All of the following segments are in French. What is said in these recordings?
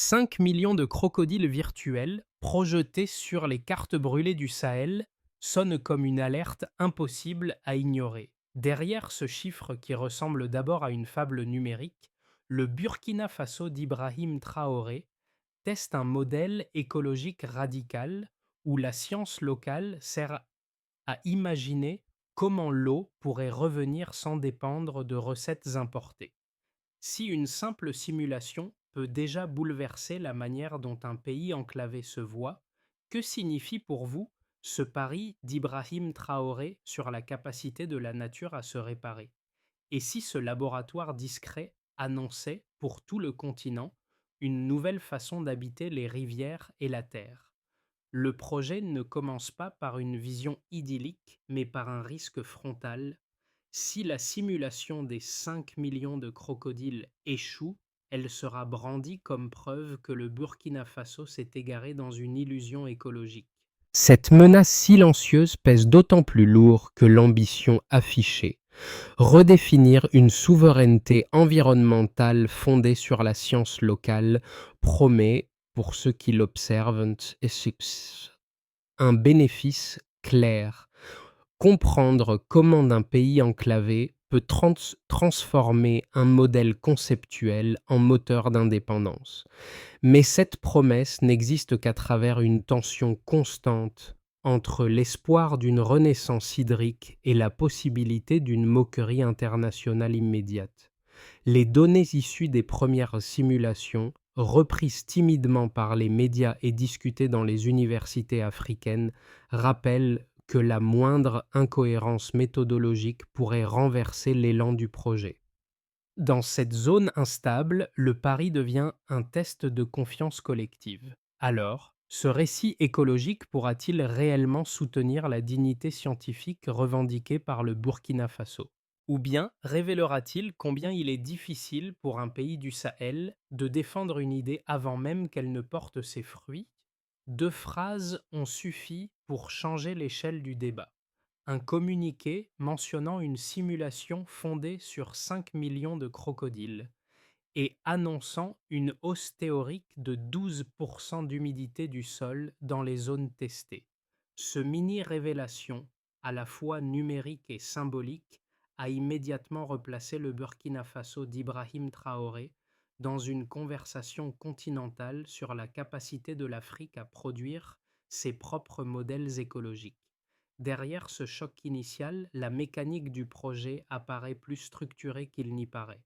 5 millions de crocodiles virtuels projetés sur les cartes brûlées du Sahel sonnent comme une alerte impossible à ignorer. Derrière ce chiffre qui ressemble d'abord à une fable numérique, le Burkina Faso d'Ibrahim Traoré teste un modèle écologique radical où la science locale sert à imaginer comment l'eau pourrait revenir sans dépendre de recettes importées. Si une simple simulation peut déjà bouleverser la manière dont un pays enclavé se voit, que signifie pour vous ce pari d'Ibrahim Traoré sur la capacité de la nature à se réparer? Et si ce laboratoire discret annonçait pour tout le continent une nouvelle façon d'habiter les rivières et la terre? Le projet ne commence pas par une vision idyllique, mais par un risque frontal. Si la simulation des 5 millions de crocodiles échoue, elle sera brandie comme preuve que le Burkina Faso s'est égaré dans une illusion écologique. Cette menace silencieuse pèse d'autant plus lourd que l'ambition affichée, redéfinir une souveraineté environnementale fondée sur la science locale, promet, pour ceux qui l'observent, un bénéfice clair: comprendre comment un pays enclavé peut transformer un modèle conceptuel en moteur d'indépendance. Mais cette promesse n'existe qu'à travers une tension constante entre l'espoir d'une renaissance hydrique et la possibilité d'une moquerie internationale immédiate. Les données issues des premières simulations, reprises timidement par les médias et discutées dans les universités africaines, rappellent que la moindre incohérence méthodologique pourrait renverser l'élan du projet. Dans cette zone instable, le pari devient un test de confiance collective. Alors, ce récit écologique pourra-t-il réellement soutenir la dignité scientifique revendiquée par le Burkina Faso? Ou bien révélera-t-il combien il est difficile pour un pays du Sahel de défendre une idée avant même qu'elle ne porte ses fruits? Deux phrases ont suffi pour changer l'échelle du débat: un communiqué mentionnant une simulation fondée sur 5 millions de crocodiles et annonçant une hausse théorique de 12% d'humidité du sol dans les zones testées. Ce mini-révélation, à la fois numérique et symbolique, a immédiatement replacé le Burkina Faso d'Ibrahim Traoré dans une conversation continentale sur la capacité de l'Afrique à produire ses propres modèles écologiques. Derrière ce choc initial, la mécanique du projet apparaît plus structurée qu'il n'y paraît.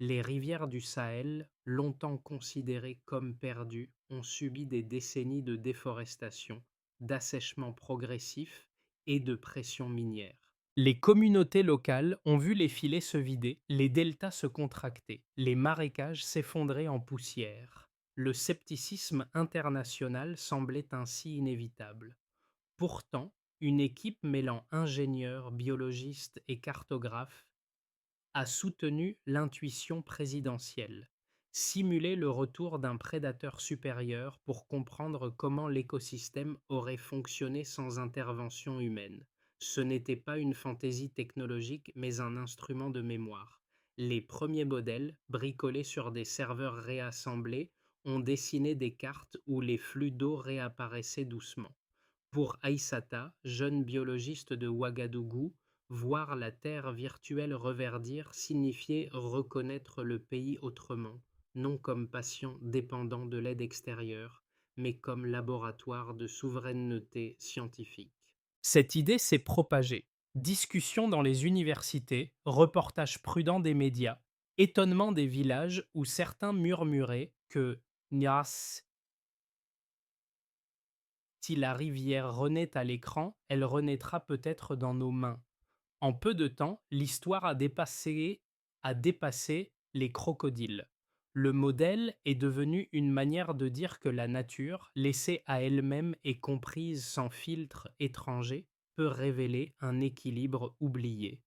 Les rivières du Sahel, longtemps considérées comme perdues, ont subi des décennies de déforestation, d'assèchement progressif et de pression minière. Les communautés locales ont vu les filets se vider, les deltas se contracter, les marécages s'effondrer en poussière. Le scepticisme international semblait ainsi inévitable. Pourtant, une équipe mêlant ingénieurs, biologistes et cartographes a soutenu l'intuition présidentielle: simuler le retour d'un prédateur supérieur pour comprendre comment l'écosystème aurait fonctionné sans intervention humaine. Ce n'était pas une fantaisie technologique, mais un instrument de mémoire. Les premiers modèles, bricolés sur des serveurs réassemblés, ont dessiné des cartes où les flux d'eau réapparaissaient doucement. Pour Aïssata, jeune biologiste de Ouagadougou, voir la terre virtuelle reverdir signifiait reconnaître le pays autrement, non comme patient dépendant de l'aide extérieure, mais comme laboratoire de souveraineté scientifique. Cette idée s'est propagée. Discussions dans les universités, reportages prudents des médias, étonnement des villages où certains murmuraient que Nias, si la rivière renaît à l'écran, elle renaîtra peut-être dans nos mains. En peu de temps, l'histoire a dépassé les crocodiles. Le modèle est devenu une manière de dire que la nature, laissée à elle-même et comprise sans filtre étranger, peut révéler un équilibre oublié.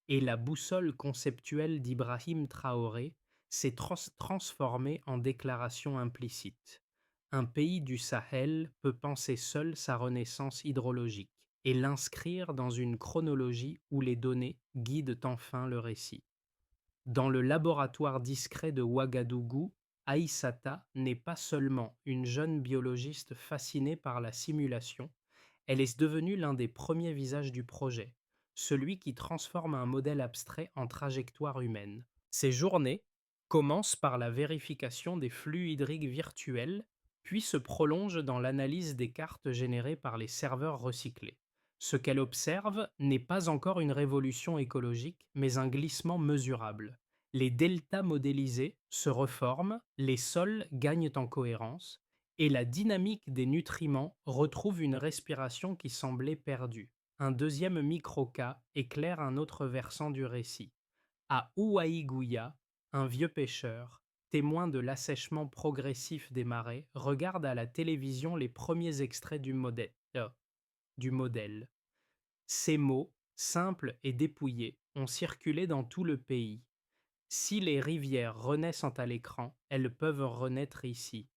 Et la boussole conceptuelle d'Ibrahim Traoré s'est transformée en déclaration implicite. Un pays du Sahel peut penser seul sa renaissance hydrologique et l'inscrire dans une chronologie où les données guident enfin le récit. Dans le laboratoire discret de Ouagadougou, Aïssata n'est pas seulement une jeune biologiste fascinée par la simulation, elle est devenue l'un des premiers visages du projet, celui qui transforme un modèle abstrait en trajectoire humaine. Ces journées commencent par la vérification des flux hydriques virtuels, puis se prolongent dans l'analyse des cartes générées par les serveurs recyclés. Ce qu'elle observe n'est pas encore une révolution écologique, mais un glissement mesurable. Les deltas modélisés se reforment, les sols gagnent en cohérence, et la dynamique des nutriments retrouve une respiration qui semblait perdue. Un deuxième micro-cas éclaire un autre versant du récit. À Ouaïgouya, un vieux pêcheur, témoin de l'assèchement progressif des marais, regarde à la télévision les premiers extraits du modèle. Ces mots, simples et dépouillés, ont circulé dans tout le pays. Si les rivières renaissent à l'écran, elles peuvent renaître ici.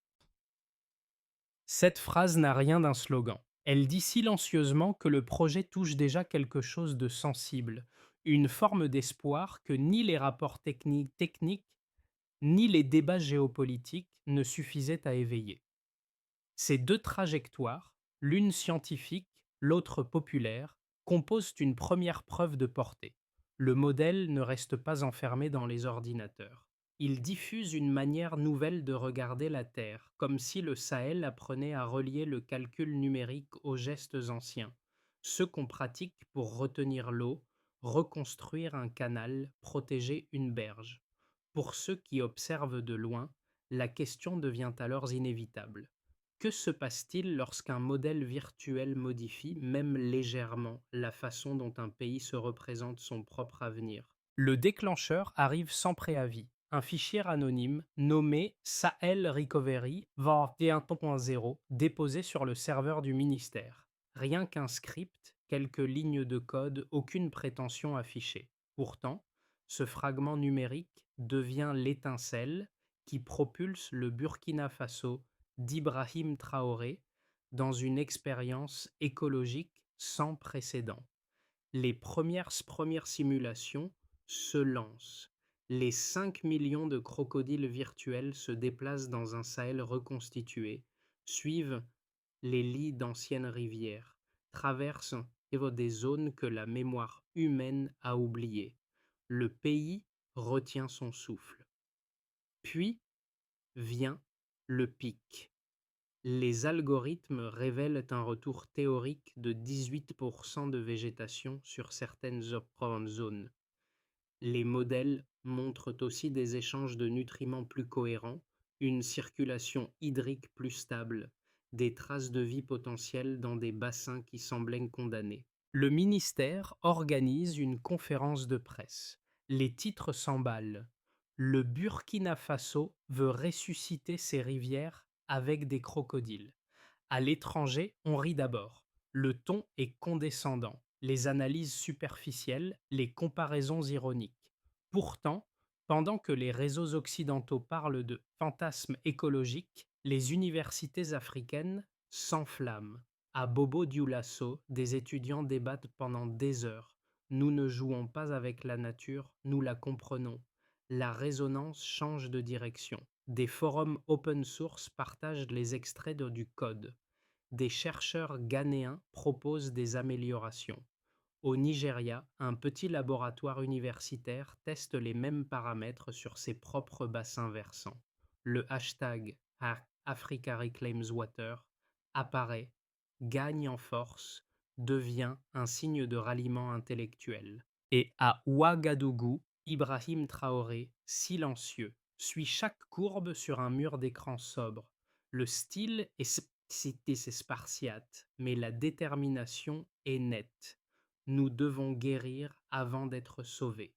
Cette phrase n'a rien d'un slogan. Elle dit silencieusement que le projet touche déjà quelque chose de sensible, une forme d'espoir que ni les rapports techniques ni les débats géopolitiques ne suffisaient à éveiller. Ces deux trajectoires, l'une scientifique, l'autre populaire, composent une première preuve de portée. Le modèle ne reste pas enfermé dans les ordinateurs. Il diffuse une manière nouvelle de regarder la Terre, comme si le Sahel apprenait à relier le calcul numérique aux gestes anciens, ceux qu'on pratique pour retenir l'eau, reconstruire un canal, protéger une berge. Pour ceux qui observent de loin, la question devient alors inévitable. Que se passe-t-il lorsqu'un modèle virtuel modifie, même légèrement, la façon dont un pays se représente son propre avenir? Le déclencheur arrive sans préavis. Un fichier anonyme nommé Sahel Recovery version 1.0 déposé sur le serveur du ministère. Rien qu'un script, quelques lignes de code, aucune prétention affichée. Pourtant, ce fragment numérique devient l'étincelle qui propulse le Burkina Faso d'Ibrahim Traoré dans une expérience écologique sans précédent. Les premières simulations se lancent. Les 5 millions de crocodiles virtuels se déplacent dans un Sahel reconstitué, suivent les lits d'anciennes rivières, traversent des zones que la mémoire humaine a oubliées. Le pays retient son souffle. Puis vient le pic. Les algorithmes révèlent un retour théorique de 18% de végétation sur certaines zones. Les modèles montrent aussi des échanges de nutriments plus cohérents, une circulation hydrique plus stable, des traces de vie potentielles dans des bassins qui semblaient condamnés. Le ministère organise une conférence de presse. Les titres s'emballent. Le Burkina Faso veut ressusciter ses rivières avec des crocodiles. À l'étranger, on rit d'abord. Le ton est condescendant, les analyses superficielles, les comparaisons ironiques. Pourtant, pendant que les réseaux occidentaux parlent de fantasmes écologiques, les universités africaines s'enflamment. À Bobo Dioulasso, des étudiants débattent pendant des heures. Nous ne jouons pas avec la nature, nous la comprenons. La résonance change de direction. Des forums open source partagent les extraits du code. Des chercheurs ghanéens proposent des améliorations. Au Nigeria, un petit laboratoire universitaire teste les mêmes paramètres sur ses propres bassins versants. Le hashtag Africa Reclaims Water apparaît, gagne en force, devient un signe de ralliement intellectuel. Et à Ouagadougou, Ibrahim Traoré, silencieux, suit chaque courbe sur un mur d'écran sobre. Le style est spartiate, mais la détermination est nette. Nous devons guérir avant d'être sauvés.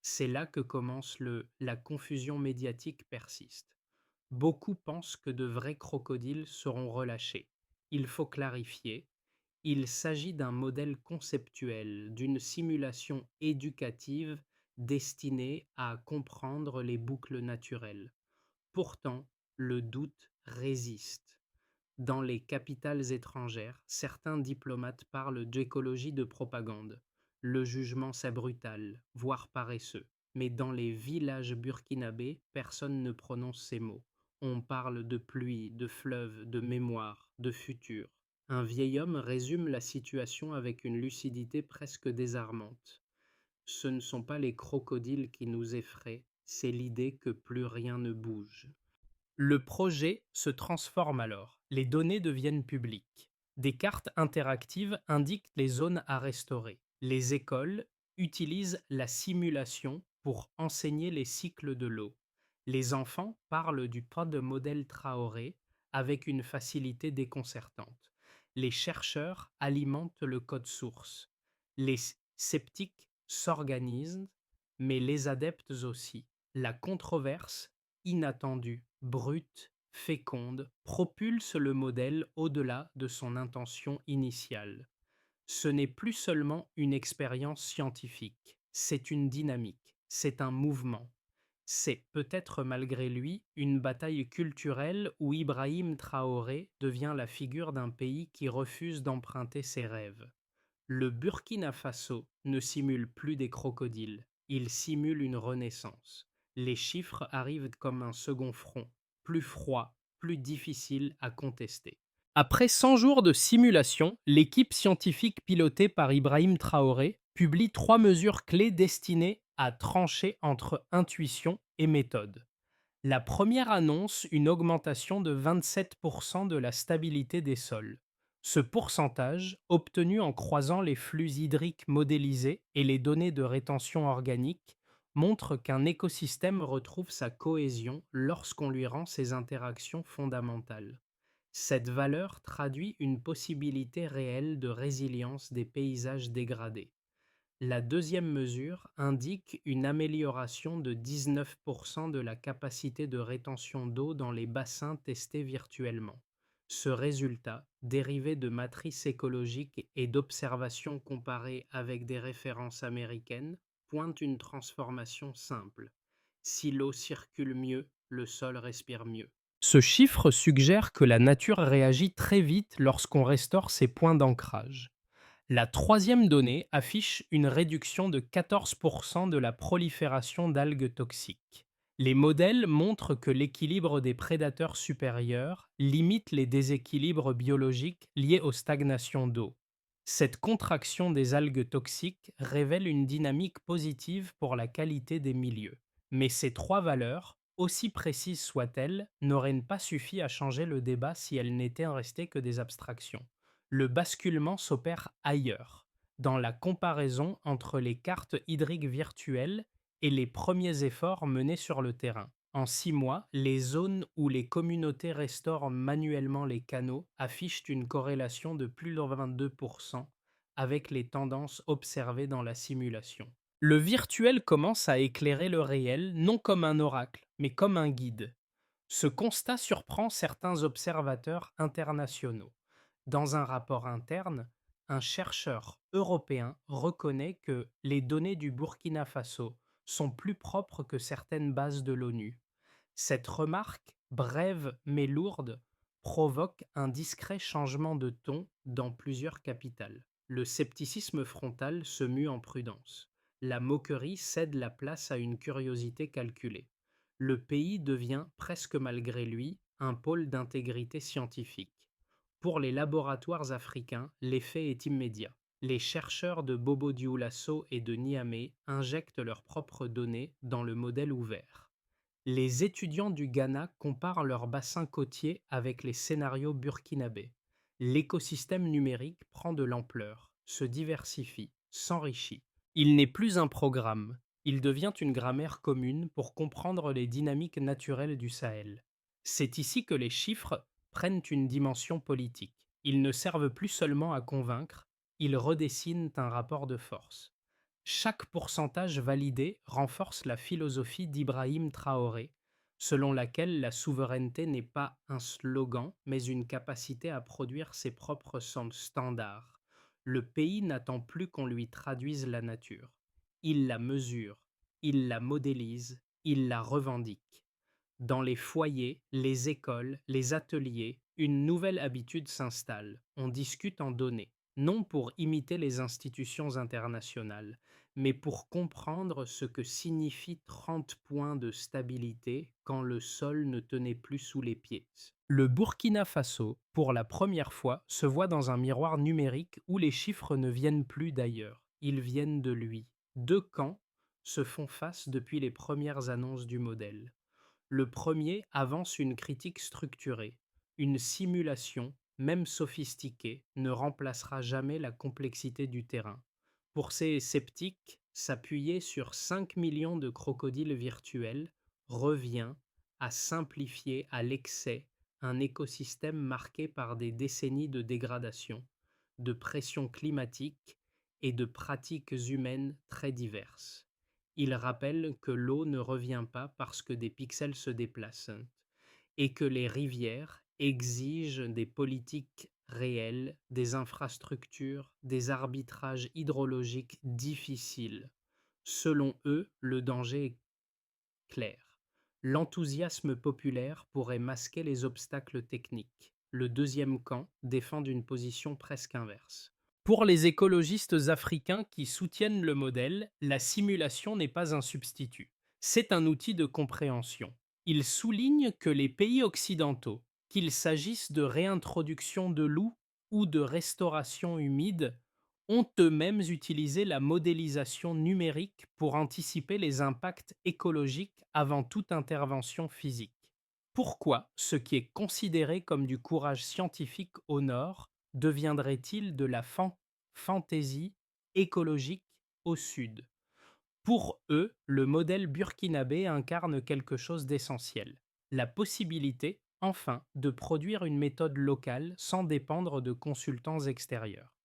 C'est là que commence la confusion médiatique persiste. Beaucoup pensent que de vrais crocodiles seront relâchés. Il faut clarifier. Il s'agit d'un modèle conceptuel, d'une simulation éducative destinée à comprendre les boucles naturelles. Pourtant, le doute résiste. Dans les capitales étrangères, certains diplomates parlent d'écologie de propagande. Le jugement c'est brutal, voire paresseux. Mais dans les villages burkinabés, personne ne prononce ces mots. On parle de pluie, de fleuve, de mémoire, de futur. Un vieil homme résume la situation avec une lucidité presque désarmante. Ce ne sont pas les crocodiles qui nous effraient, c'est l'idée que plus rien ne bouge. Le projet se transforme alors. Les données deviennent publiques. Des cartes interactives indiquent les zones à restaurer. Les écoles utilisent la simulation pour enseigner les cycles de l'eau. Les enfants parlent du pas de modèle Traoré avec une facilité déconcertante. Les chercheurs alimentent le code source. Les sceptiques s'organisent, mais les adeptes aussi. La controverse inattendue, brute, féconde, propulse le modèle au-delà de son intention initiale. Ce n'est plus seulement une expérience scientifique, c'est une dynamique, c'est un mouvement. C'est peut-être malgré lui une bataille culturelle où Ibrahim Traoré devient la figure d'un pays qui refuse d'emprunter ses rêves. Le Burkina Faso ne simule plus des crocodiles, il simule une renaissance. Les chiffres arrivent comme un second front, plus froid, plus difficile à contester. Après 100 jours de simulation, l'équipe scientifique pilotée par Ibrahim Traoré publie 3 mesures clés destinées à trancher entre intuition et méthode. La première annonce une augmentation de 27% de la stabilité des sols. Ce pourcentage, obtenu en croisant les flux hydriques modélisés et les données de rétention organique, montre qu'un écosystème retrouve sa cohésion lorsqu'on lui rend ses interactions fondamentales. Cette valeur traduit une possibilité réelle de résilience des paysages dégradés. La deuxième mesure indique une amélioration de 19% de la capacité de rétention d'eau dans les bassins testés virtuellement. Ce résultat, dérivé de matrices écologiques et d'observations comparées avec des références américaines, pointe une transformation simple. Si l'eau circule mieux, le sol respire mieux. Ce chiffre suggère que la nature réagit très vite lorsqu'on restaure ses points d'ancrage. La troisième donnée affiche une réduction de 14% de la prolifération d'algues toxiques. Les modèles montrent que l'équilibre des prédateurs supérieurs limite les déséquilibres biologiques liés aux stagnations d'eau. Cette contraction des algues toxiques révèle une dynamique positive pour la qualité des milieux. Mais ces 3 valeurs, aussi précises soient-elles, n'auraient pas suffi à changer le débat si elles n'étaient restées que des abstractions. Le basculement s'opère ailleurs, dans la comparaison entre les cartes hydriques virtuelles et les premiers efforts menés sur le terrain. En 6 mois, les zones où les communautés restaurent manuellement les canaux affichent une corrélation de plus de 22% avec les tendances observées dans la simulation. Le virtuel commence à éclairer le réel non comme un oracle, mais comme un guide. Ce constat surprend certains observateurs internationaux. Dans un rapport interne, un chercheur européen reconnaît que les données du Burkina Faso sont plus propres que certaines bases de l'ONU. Cette remarque, brève mais lourde, provoque un discret changement de ton dans plusieurs capitales. Le scepticisme frontal se mue en prudence. La moquerie cède la place à une curiosité calculée. Le pays devient, presque malgré lui, un pôle d'intégrité scientifique. Pour les laboratoires africains, l'effet est immédiat. Les chercheurs de Bobo Dioulasso et de Niamey injectent leurs propres données dans le modèle ouvert. Les étudiants du Ghana comparent leur bassin côtier avec les scénarios burkinabés. L'écosystème numérique prend de l'ampleur, se diversifie, s'enrichit. Il n'est plus un programme, il devient une grammaire commune pour comprendre les dynamiques naturelles du Sahel. C'est ici que les chiffres prennent une dimension politique. Ils ne servent plus seulement à convaincre, ils redessinent un rapport de force. Chaque pourcentage validé renforce la philosophie d'Ibrahim Traoré, selon laquelle la souveraineté n'est pas un slogan, mais une capacité à produire ses propres standards. Le pays n'attend plus qu'on lui traduise la nature. Il la mesure, il la modélise, il la revendique. Dans les foyers, les écoles, les ateliers, une nouvelle habitude s'installe. On discute en données, non pour imiter les institutions internationales, mais pour comprendre ce que signifient 30 points de stabilité quand le sol ne tenait plus sous les pieds. Le Burkina Faso, pour la première fois, se voit dans un miroir numérique où les chiffres ne viennent plus d'ailleurs, ils viennent de lui. Deux camps se font face depuis les premières annonces du modèle. Le premier avance une critique structurée. Une simulation, même sophistiquée, ne remplacera jamais la complexité du terrain. Pour ces sceptiques, s'appuyer sur 5 millions de crocodiles virtuels revient à simplifier à l'excès un écosystème marqué par des décennies de dégradation, de pression climatique et de pratiques humaines très diverses. Il rappelle que l'eau ne revient pas parce que des pixels se déplacent et que les rivières exigent des politiques réelles, des infrastructures, des arbitrages hydrologiques difficiles. Selon eux, le danger est clair. L'enthousiasme populaire pourrait masquer les obstacles techniques. Le deuxième camp défend une position presque inverse. Pour les écologistes africains qui soutiennent le modèle, la simulation n'est pas un substitut. C'est un outil de compréhension. Ils soulignent que les pays occidentaux, qu'il s'agisse de réintroduction de loups ou de restauration humide, ont eux-mêmes utilisé la modélisation numérique pour anticiper les impacts écologiques avant toute intervention physique. Pourquoi ce qui est considéré comme du courage scientifique au nord deviendrait-il de la fantaisie écologique au sud? Pour eux, le modèle burkinabé incarne quelque chose d'essentiel, la possibilité, enfin, de produire une méthode locale sans dépendre de consultants extérieurs.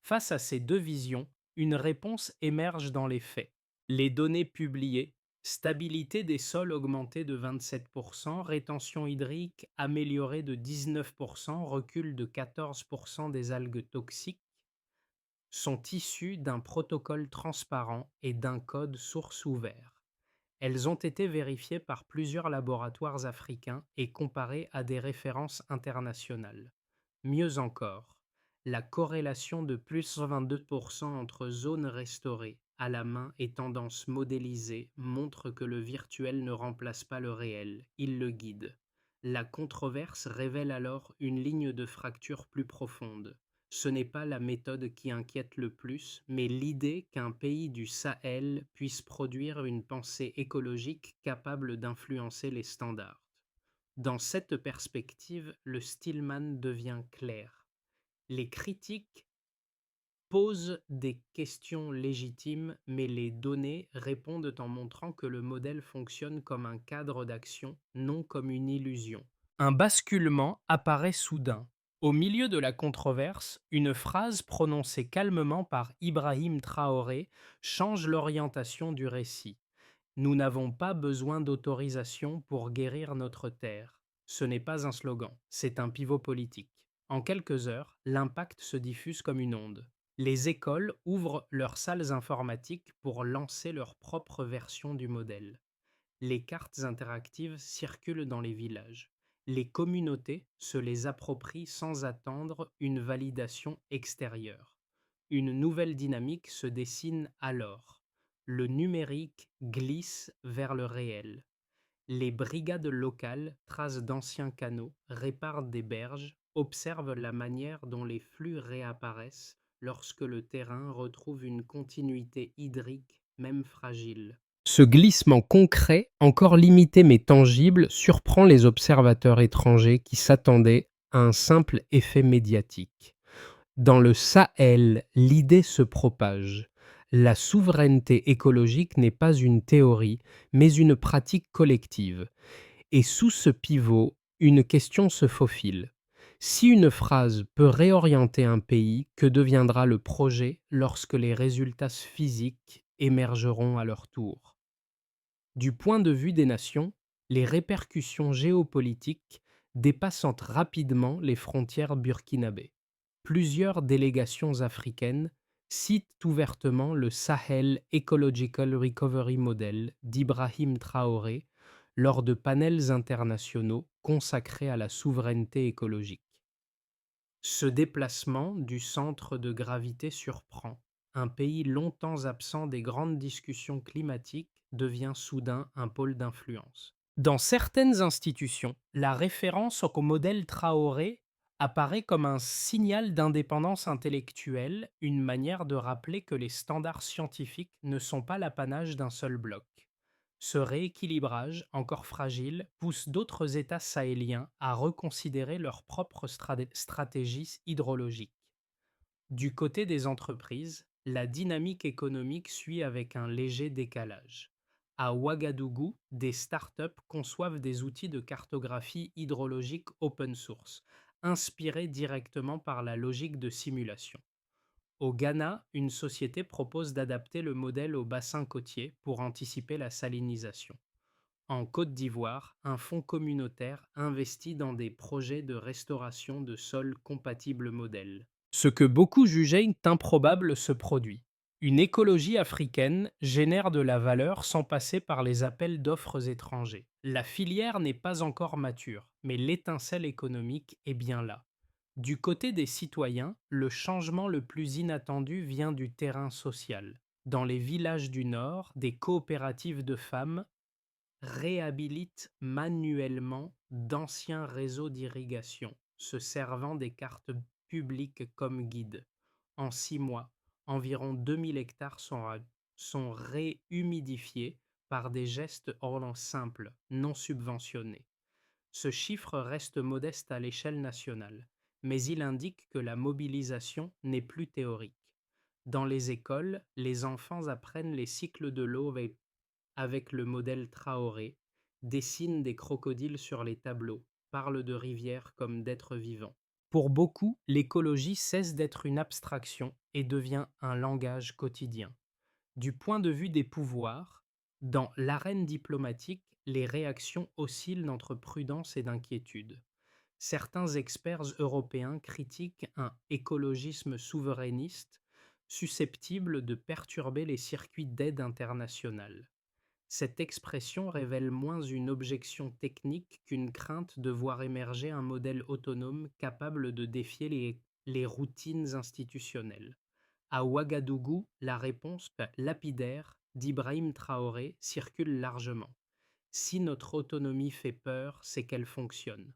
Face à ces deux visions, une réponse émerge dans les faits. Les données publiées, stabilité des sols augmentée de 27%, rétention hydrique améliorée de 19%, recul de 14% des algues toxiques, sont issues d'un protocole transparent et d'un code source ouvert. Elles ont été vérifiées par plusieurs laboratoires africains et comparées à des références internationales. Mieux encore, la corrélation de plus 22% entre zones restaurées à la main et tendances modélisées montre que le virtuel ne remplace pas le réel, il le guide. La controverse révèle alors une ligne de fracture plus profonde. Ce n'est pas la méthode qui inquiète le plus, mais l'idée qu'un pays du Sahel puisse produire une pensée écologique capable d'influencer les standards. Dans cette perspective, le Stillman devient clair. Les critiques posent des questions légitimes, mais les données répondent en montrant que le modèle fonctionne comme un cadre d'action, non comme une illusion. Un basculement apparaît soudain. Au milieu de la controverse, une phrase prononcée calmement par Ibrahim Traoré change l'orientation du récit. Nous n'avons pas besoin d'autorisation pour guérir notre terre. Ce n'est pas un slogan, c'est un pivot politique. En quelques heures, l'impact se diffuse comme une onde. Les écoles ouvrent leurs salles informatiques pour lancer leur propre version du modèle. Les cartes interactives circulent dans les villages. Les communautés se les approprient sans attendre une validation extérieure. Une nouvelle dynamique se dessine alors. Le numérique glisse vers le réel. Les brigades locales tracent d'anciens canaux, réparent des berges, observent la manière dont les flux réapparaissent lorsque le terrain retrouve une continuité hydrique, même fragile. Ce glissement concret, encore limité mais tangible, surprend les observateurs étrangers qui s'attendaient à un simple effet médiatique. Dans le Sahel, l'idée se propage. La souveraineté écologique n'est pas une théorie, mais une pratique collective. Et sous ce pivot, une question se faufile. Si une phrase peut réorienter un pays, que deviendra le projet lorsque les résultats physiques émergeront à leur tour? Du point de vue des nations, les répercussions géopolitiques dépassent rapidement les frontières burkinabées. Plusieurs délégations africaines citent ouvertement le Sahel Ecological Recovery Model d'Ibrahim Traoré lors de panels internationaux consacrés à la souveraineté écologique. Ce déplacement du centre de gravité surprend. un pays longtemps absent des grandes discussions climatiques devient soudain un pôle d'influence. Dans certaines institutions, la référence au modèle Traoré apparaît comme un signal d'indépendance intellectuelle, une manière de rappeler que les standards scientifiques ne sont pas l'apanage d'un seul bloc. Ce rééquilibrage, encore fragile, pousse d'autres États sahéliens à reconsidérer leurs propres stratégies hydrologiques. Du côté des entreprises, la dynamique économique suit avec un léger décalage. À Ouagadougou, des startups conçoivent des outils de cartographie hydrologique open source, inspirés directement par la logique de simulation. Au Ghana, une société propose d'adapter le modèle au bassin côtier pour anticiper la salinisation. En Côte d'Ivoire, un fonds communautaire investit dans des projets de restauration de sols compatibles modèles. Ce que beaucoup jugeaient improbable se produit. Une écologie africaine génère de la valeur sans passer par les appels d'offres étrangers. La filière n'est pas encore mature, mais l'étincelle économique est bien là. Du côté des citoyens, le changement le plus inattendu vient du terrain social. Dans les villages du Nord, des coopératives de femmes réhabilite manuellement d'anciens réseaux d'irrigation, se servant des cartes publiques comme guide. En 6 mois, environ 2000 hectares sont réhumidifiés par des gestes orlant simples, non subventionnés. Ce chiffre reste modeste à l'échelle nationale, mais il indique que la mobilisation n'est plus théorique. Dans les écoles, les enfants apprennent les cycles de l'eau avec le modèle Traoré, dessine des crocodiles sur les tableaux, parle de rivières comme d'êtres vivants. Pour beaucoup, l'écologie cesse d'être une abstraction et devient un langage quotidien. Du point de vue des pouvoirs, dans l'arène diplomatique, les réactions oscillent entre prudence et d'inquiétude. Certains experts européens critiquent un écologisme souverainiste susceptible de perturber les circuits d'aide internationale. Cette expression révèle moins une objection technique qu'une crainte de voir émerger un modèle autonome capable de défier les routines institutionnelles. À Ouagadougou, la réponse lapidaire d'Ibrahim Traoré circule largement. Si notre autonomie fait peur, c'est qu'elle fonctionne.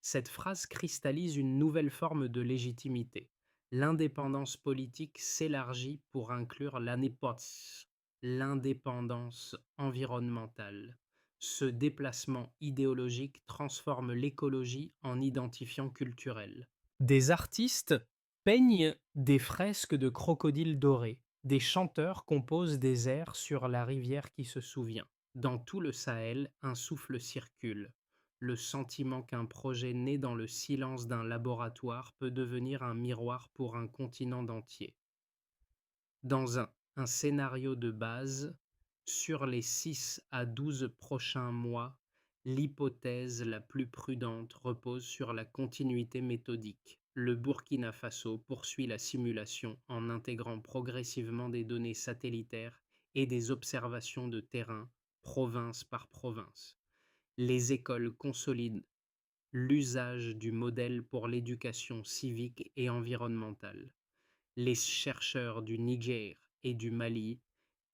Cette phrase cristallise une nouvelle forme de légitimité. L'indépendance politique s'élargit pour inclure l'indépendance environnementale. Ce déplacement idéologique transforme l'écologie en identifiant culturel. Des artistes peignent des fresques de crocodiles dorés. Des chanteurs composent des airs sur la rivière qui se souvient. Dans tout le Sahel, un souffle circule. Le sentiment qu'un projet né dans le silence d'un laboratoire peut devenir un miroir pour un continent entier. Dans un scénario de base, sur les 6 à 12 prochains mois, l'hypothèse la plus prudente repose sur la continuité méthodique. Le Burkina Faso poursuit la simulation en intégrant progressivement des données satellitaires et des observations de terrain, province par province. Les écoles consolident l'usage du modèle pour l'éducation civique et environnementale. Les chercheurs du Niger et du Mali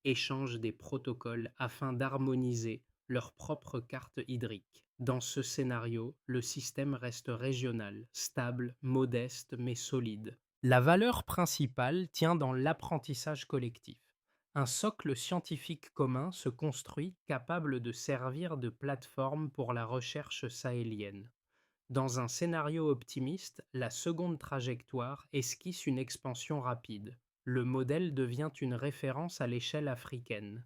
échangent des protocoles afin d'harmoniser leur propre carte hydrique. Dans ce scénario, le système reste régional, stable, modeste mais solide. La valeur principale tient dans l'apprentissage collectif. Un socle scientifique commun se construit capable de servir de plateforme pour la recherche sahélienne. Dans un scénario optimiste, la seconde trajectoire esquisse une expansion rapide. Le modèle devient une référence à l'échelle africaine.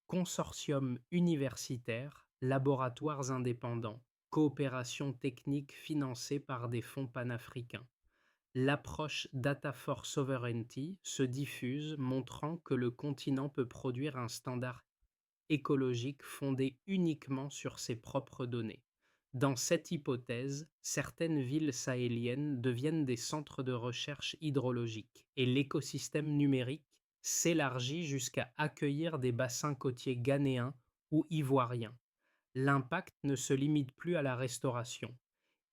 Consortiums universitaires, laboratoires indépendants, coopération technique financée par des fonds panafricains. L'approche Data for Sovereignty se diffuse, montrant que le continent peut produire un standard écologique fondé uniquement sur ses propres données. Dans cette hypothèse, certaines villes sahéliennes deviennent des centres de recherche hydrologique et l'écosystème numérique s'élargit jusqu'à accueillir des bassins côtiers ghanéens ou ivoiriens. L'impact ne se limite plus à la restauration.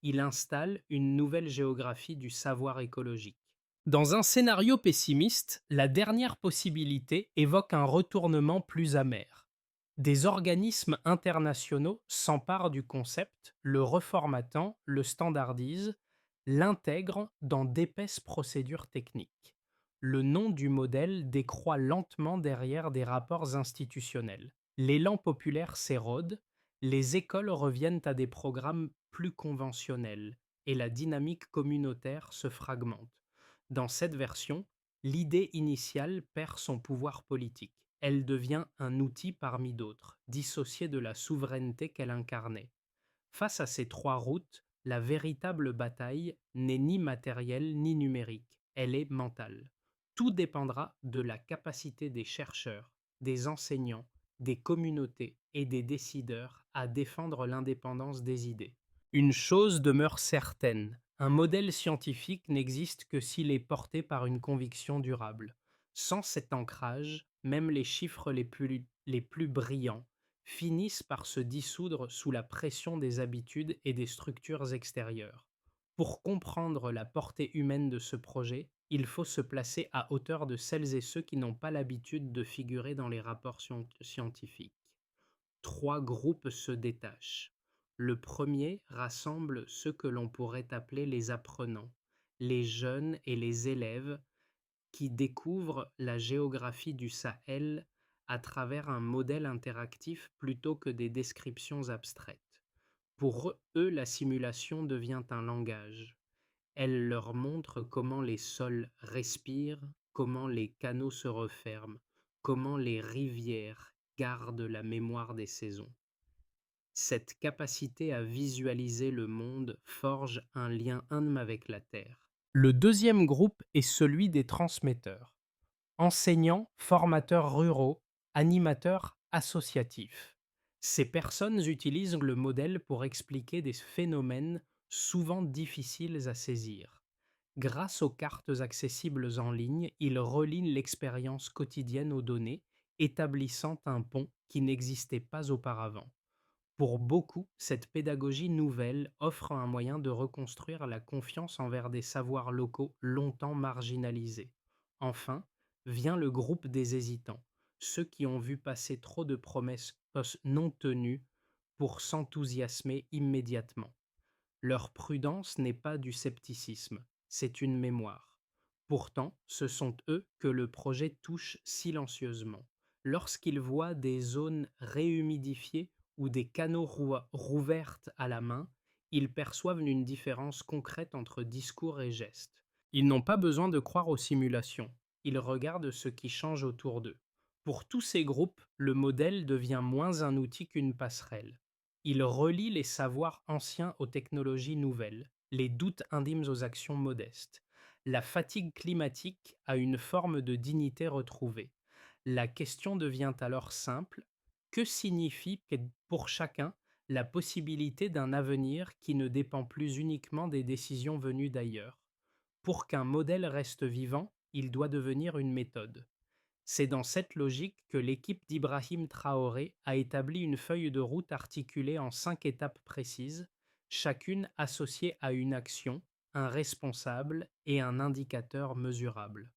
Il installe une nouvelle géographie du savoir écologique. Dans un scénario pessimiste, la dernière possibilité évoque un retournement plus amer. Des organismes internationaux s'emparent du concept, le reformatant, le standardisent, l'intègrent dans d'épaisses procédures techniques. Le nom du modèle décroît lentement derrière des rapports institutionnels. L'élan populaire s'érode, les écoles reviennent à des programmes plus conventionnels et la dynamique communautaire se fragmente. Dans cette version, l'idée initiale perd son pouvoir politique. Elle devient un outil parmi d'autres, dissocié de la souveraineté qu'elle incarnait. Face à ces trois routes, la véritable bataille n'est ni matérielle ni numérique, elle est mentale. Tout dépendra de la capacité des chercheurs, des enseignants, des communautés et des décideurs à défendre l'indépendance des idées. Une chose demeure certaine, un modèle scientifique n'existe que s'il est porté par une conviction durable. Sans cet ancrage, même les chiffres les plus brillants finissent par se dissoudre sous la pression des habitudes et des structures extérieures. Pour comprendre la portée humaine de ce projet, il faut se placer à hauteur de celles et ceux qui n'ont pas l'habitude de figurer dans les rapports scientifiques. Trois groupes se détachent. Le premier rassemble ceux que l'on pourrait appeler les apprenants, les jeunes et les élèves qui découvrent la géographie du Sahel à travers un modèle interactif plutôt que des descriptions abstraites. Pour eux, la simulation devient un langage. Elle leur montre comment les sols respirent, comment les canaux se referment, comment les rivières gardent la mémoire des saisons. Cette capacité à visualiser le monde forge un lien intime avec la Terre. Le deuxième groupe est celui des transmetteurs. Enseignants, formateurs ruraux, animateurs associatifs. Ces personnes utilisent le modèle pour expliquer des phénomènes souvent difficiles à saisir. Grâce aux cartes accessibles en ligne, ils relient l'expérience quotidienne aux données, établissant un pont qui n'existait pas auparavant. Pour beaucoup, cette pédagogie nouvelle offre un moyen de reconstruire la confiance envers des savoirs locaux longtemps marginalisés. Enfin, vient le groupe des hésitants, ceux qui ont vu passer trop de promesses non tenues pour s'enthousiasmer immédiatement. Leur prudence n'est pas du scepticisme, c'est une mémoire. Pourtant, ce sont eux que le projet touche silencieusement. Lorsqu'ils voient des zones réhumidifiées ou des canaux rouvertes à la main, ils perçoivent une différence concrète entre discours et gestes. Ils n'ont pas besoin de croire aux simulations, ils regardent ce qui change autour d'eux. Pour tous ces groupes, le modèle devient moins un outil qu'une passerelle. Il relie les savoirs anciens aux technologies nouvelles, les doutes intimes aux actions modestes. La fatigue climatique a une forme de dignité retrouvée. La question devient alors simple: que signifie pour chacun la possibilité d'un avenir qui ne dépend plus uniquement des décisions venues d'ailleurs? Pour qu'un modèle reste vivant, il doit devenir une méthode. C'est dans cette logique que l'équipe d'Ibrahim Traoré a établi une feuille de route articulée en 5 étapes précises, chacune associée à une action, un responsable et un indicateur mesurable.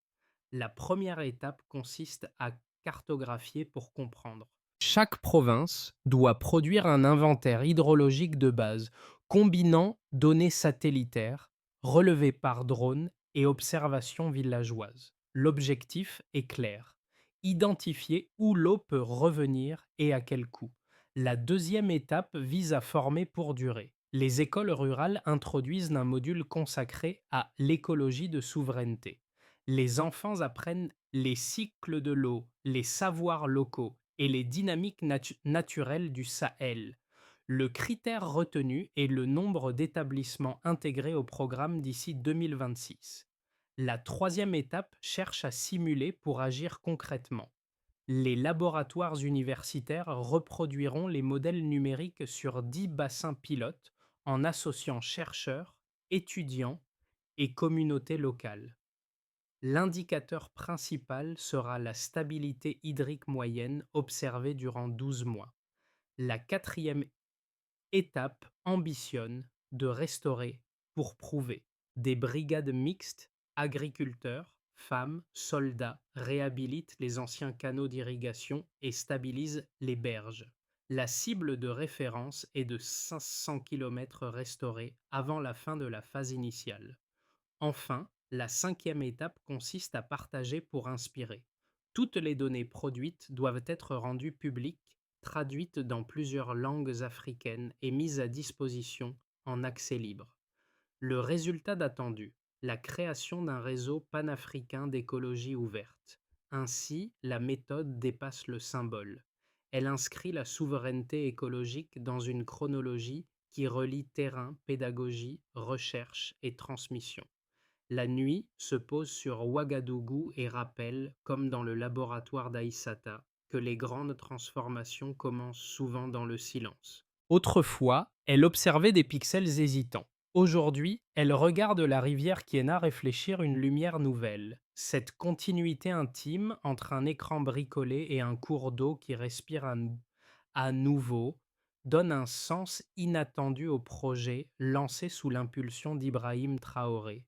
La première étape consiste à cartographier pour comprendre. Chaque province doit produire un inventaire hydrologique de base, combinant données satellitaires, relevées par drone et observations villageoises. L'objectif est clair: identifier où l'eau peut revenir et à quel coût. La deuxième étape vise à former pour durer. Les écoles rurales introduisent un module consacré à l'écologie de souveraineté. Les enfants apprennent les cycles de l'eau, les savoirs locaux et les dynamiques naturelles du Sahel. Le critère retenu est le nombre d'établissements intégrés au programme d'ici 2026. La troisième étape cherche à simuler pour agir concrètement. Les laboratoires universitaires reproduiront les modèles numériques sur 10 bassins pilotes en associant chercheurs, étudiants et communautés locales. L'indicateur principal sera la stabilité hydrique moyenne observée durant 12 mois. La quatrième étape ambitionne de restaurer, pour prouver, des brigades mixtes Agriculteurs, femmes, soldats réhabilitent les anciens canaux d'irrigation et stabilisent les berges. La cible de référence est de 500 kilomètres restaurés avant la fin de la phase initiale. Enfin, la cinquième étape consiste à partager pour inspirer. Toutes les données produites doivent être rendues publiques, traduites dans plusieurs langues africaines et mises à disposition en accès libre. Le résultat attendu, la création d'un réseau panafricain d'écologie ouverte. Ainsi, la méthode dépasse le symbole. Elle inscrit la souveraineté écologique dans une chronologie qui relie terrain, pédagogie, recherche et transmission. La nuit se pose sur Ouagadougou et rappelle, comme dans le laboratoire d'Aïssata, que les grandes transformations commencent souvent dans le silence. Autrefois, elle observait des pixels hésitants. Aujourd'hui, elle regarde la rivière Kiena réfléchir une lumière nouvelle. Cette continuité intime entre un écran bricolé et un cours d'eau qui respire à nouveau donne un sens inattendu au projet lancé sous l'impulsion d'Ibrahim Traoré.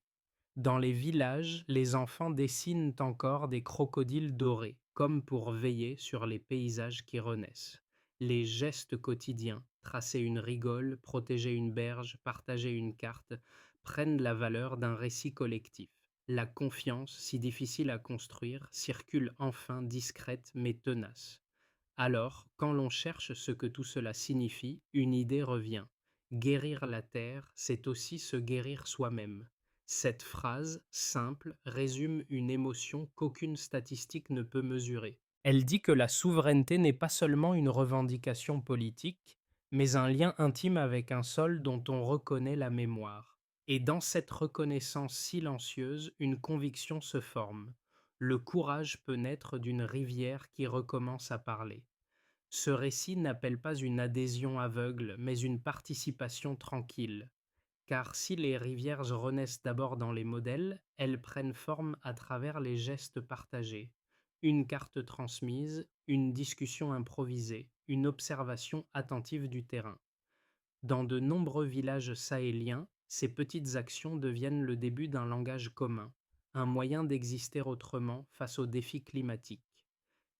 Dans les villages, les enfants dessinent encore des crocodiles dorés, comme pour veiller sur les paysages qui renaissent. Les gestes quotidiens, tracer une rigole, protéger une berge, partager une carte, prennent la valeur d'un récit collectif. La confiance, si difficile à construire, circule enfin discrète mais tenace. Alors, quand l'on cherche ce que tout cela signifie, une idée revient. Guérir la terre, c'est aussi se guérir soi-même. Cette phrase, simple, résume une émotion qu'aucune statistique ne peut mesurer. Elle dit que la souveraineté n'est pas seulement une revendication politique, mais un lien intime avec un sol dont on reconnaît la mémoire. Et dans cette reconnaissance silencieuse, une conviction se forme. Le courage peut naître d'une rivière qui recommence à parler. Ce récit n'appelle pas une adhésion aveugle, mais une participation tranquille. Car si les rivières renaissent d'abord dans les modèles, elles prennent forme à travers les gestes partagés. Une carte transmise, une discussion improvisée, une observation attentive du terrain. Dans de nombreux villages sahéliens, ces petites actions deviennent le début d'un langage commun, un moyen d'exister autrement face aux défis climatiques.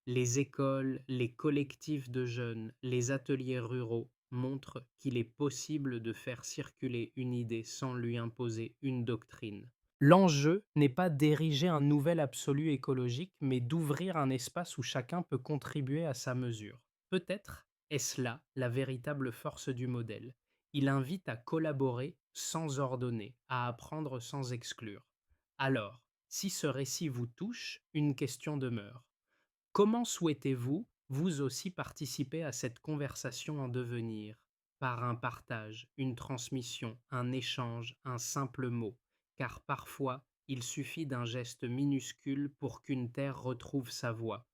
Les écoles, les collectifs de jeunes, les ateliers ruraux montrent qu'il est possible de faire circuler une idée sans lui imposer une doctrine. L'enjeu n'est pas d'ériger un nouvel absolu écologique, mais d'ouvrir un espace où chacun peut contribuer à sa mesure. Peut-être est-ce là la véritable force du modèle. Il invite à collaborer sans ordonner, à apprendre sans exclure. Alors, si ce récit vous touche, une question demeure. Comment souhaitez-vous, vous aussi, participer à cette conversation en devenir? Par un partage, une transmission, un échange, un simple mot, car parfois il suffit d'un geste minuscule pour qu'une terre retrouve sa voix.